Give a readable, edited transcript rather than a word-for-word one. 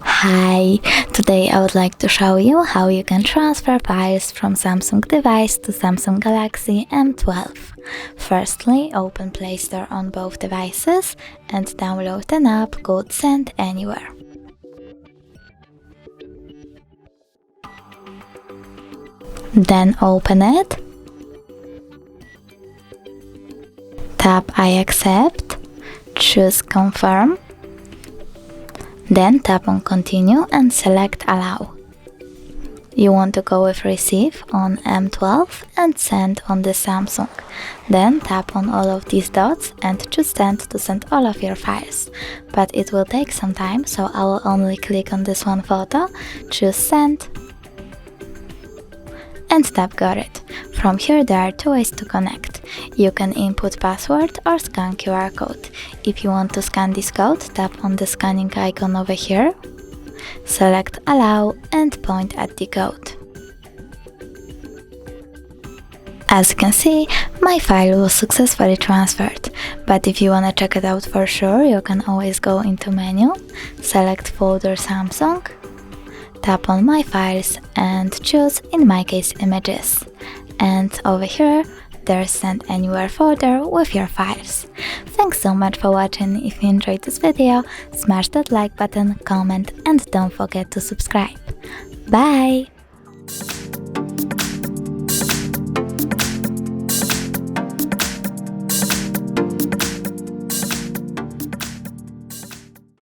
Hi! Today I would like to show you how you can transfer files from Samsung device to Samsung Galaxy M12. Firstly, open Play Store on both devices and download an app called Send Anywhere. Then open it, tap I accept, choose Confirm, then tap on Continue and select Allow. You want to go with Receive on M12 and Send on the Samsung. Then tap on all of these dots and choose Send to send all of your files. But it will take some time, so I will only click on this one photo, choose Send, and tap Got it. From here there are two ways to connect. You can input password or scan QR code. If you want to scan this code, tap on the scanning icon over here, select Allow and point at the code. As you can see, my file was successfully transferred, but if you wanna check it out for sure, you can always go into Menu, select Folder Samsung, tap on My Files and choose, in my case, Images. And over here, there's Send Anywhere folder with your files. Thanks so much for watching. If you enjoyed this video, smash that like button, comment and don't forget to subscribe. Bye!